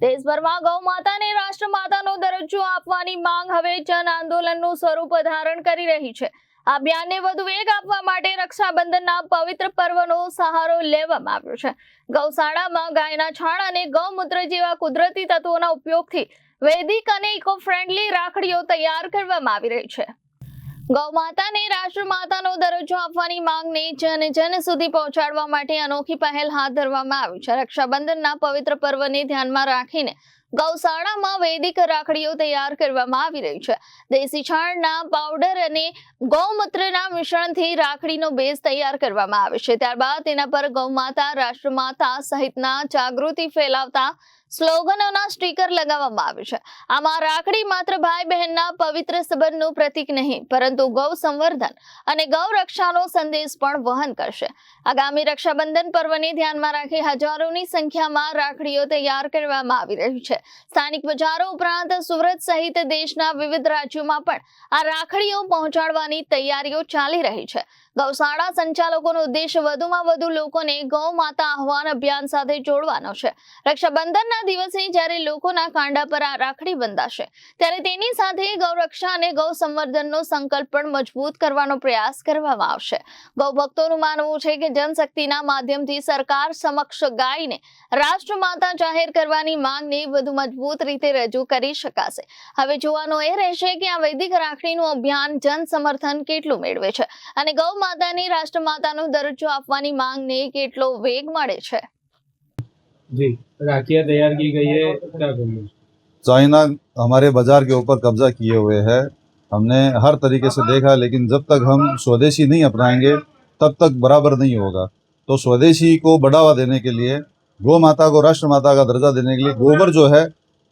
દેશભરમાં ગૌ માતાને રાષ્ટ્રમાતાનો દરજ્જો આપવાની માંગ હવે જન આંદોલનનું સ્વરૂપ ધારણ કરી રહી છે। આ અભિયાનને વધુ વેગ આપવા માટે રક્ષાબંધનના પવિત્ર પર્વનો સહારો લેવામાં આવ્યો છે। ગૌશાળામાં ગાયના છાણ અને ગૌમૂત્ર જેવા કુદરતી તત્વોના ઉપયોગથી વૈદિક અને ઇકો ફ્રેન્ડલી રાખડીઓ તૈયાર કરવામાં આવી રહી છે। ગૌ માતાને રાષ્ટ્રમાતાનો દરજ્જો આપવાની માંગને જન સુધી પહોંચાડવા માટે અનોખી પહેલ હાથ ધરવામાં આવી છે। રક્ષાબંધનના પવિત્ર પર્વને ધ્યાનમાં રાખીને ગૌશાળામાં વૈદિક રાખડીઓ તૈયાર કરવામાં આવી રહી છે। દેશી છાણના પાવડર અને ગૌમૂત્રના મિશ્રણથી રાખડીનો બેઝ તૈયાર કરવામાં આવે છે। ત્યારબાદ તેના પર ગૌમાતા રાષ્ટ્રમાતા સહિતના જાગૃતિ ફેલાવતા સ્લોગનોના સ્ટીકર લગાવવામાં આવે છે। આમાં રાખડી માત્ર ભાઈ બહેનના પવિત્ર સંબંધનું પ્રતીક નહીં, પરંતુ ગૌ સંવર્ધન અને ગૌ રક્ષાનો સંદેશ પણ વહન કરશે। આગામી રક્ષાબંધન પર્વને ધ્યાનમાં રાખી હજારોની સંખ્યામાં રાખડીઓ તૈયાર કરવામાં આવી રહી છે। સ્થાનિક બજારો ઉપરાંત સુરત સહિત દેશના વિવિધ રાજ્યોમાં પણ આ રાખડીઓ પહોંચાડવાની તૈયારીઓ ચાલી રહી છે। ગૌશાળા સંચાલકોનો ઉદ્દેશ વધુમાં વધુ લોકોને ગૌ માતા આહ્વાન અભિયાન સાથે જોડવાનો છે। રક્ષાબંધનના દિવસે જ્યારે લોકોના કાંડા પર આ રાખડી બંધાશે, ત્યારે તેની સાથે ગૌ રક્ષા અને ગૌ સંવર્ધનનો સંકલ્પ પણ મજબૂત કરવાનો પ્રયાસ કરવામાં આવશે। ગૌ ભક્તોનું માનવું છે કે જનશક્તિના માધ્યમથી સરકાર સમક્ષ ગાયને રાષ્ટ્રમાતા જાહેર કરવાની માંગને વધુ મજબૂત રીતે રજૂ કરી શકાશે। હવે જોવાનું એ રહેશે કે આ વૈદિક રાખડીનું અભિયાન જન સમર્થન કેટલું મેળવે છે અને ગૌ માતાની રાષ્ટ્રમાતાનો દરજ્જો આપવાની માંગને કેટલો વેગ મળે છે। जी, राखियाँ तैयार की गई है, क्या कहेंगे? चाइना हमारे बाजार के ऊपर कब्जा किए हुए है। हमने हर तरीके से देखा, लेकिन जब तक हम स्वदेशी नहीं अपनाएंगे तब तक बराबर नहीं होगा। तो स्वदेशी को बढ़ावा देने के लिए, गौ माता को राष्ट्र माता का दर्जा देने के लिए गोबर जो है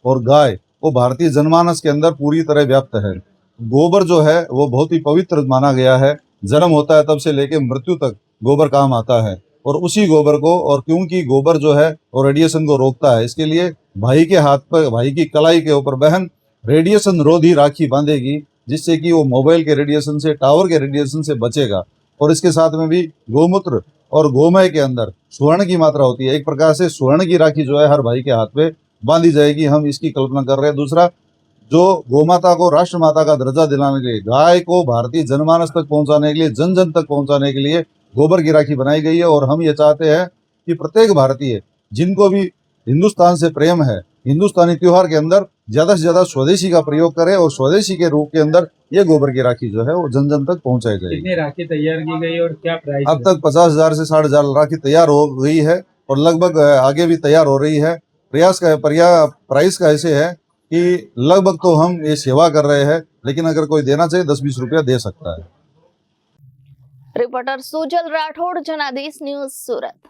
और गाय वो भारतीय जनमानस के अंदर पूरी तरह व्याप्त है। गोबर जो है वो बहुत ही पवित्र माना गया है। जन्म होता है तब से लेकर मृत्यु तक गोबर काम आता है, और उसी गोबर को, और क्योंकि गोबर जो है वो रेडिएशन को रोकता है, इसके लिए भाई के हाथ पर, भाई की कलाई के ऊपर बहन रेडिएशन रोधी राखी बांधेगी, जिससे कि वो मोबाइल के रेडिएशन से, टावर के रेडिएशन से बचेगा। और इसके साथ में भी गोमूत्र और गोमय के अंदर स्वर्ण की मात्रा होती है। एक प्रकार से स्वर्ण की राखी जो है हर भाई के हाथ पे बांधी जाएगी। हम इसकी कल्पना कर रहे हैं। दूसरा, जो गोमाता को राष्ट्रमाता का दर्जा दिलाने के लिए, गाय को भारतीय जनमानस तक पहुंचाने के लिए, जन जन तक पहुंचाने के लिए गोबर की राखी बनाई गई है। और हम ये चाहते हैं कि प्रत्येक भारतीय जिनको भी हिंदुस्तान से प्रेम है, हिंदुस्तानी त्योहार के अंदर ज्यादा से ज्यादा स्वदेशी का प्रयोग करें, और स्वदेशी के रूप के अंदर ये गोबर की राखी जो है वो जन जन तक पहुंचाई जाएगी। कितनी राखी तैयार की गई और क्या प्राइस? अब तक 50,000 से 60,000 राखी तैयार हो गई है, और लगभग आगे भी तैयार हो रही है। प्राइस का ऐसे है कि लगभग तो हम ये सेवा कर रहे हैं, लेकिन अगर कोई देना चाहिए 10-20 रुपया दे सकता है। रिपोर्टर सुजल राठौड़, जनादेश न्यूज, सूरत।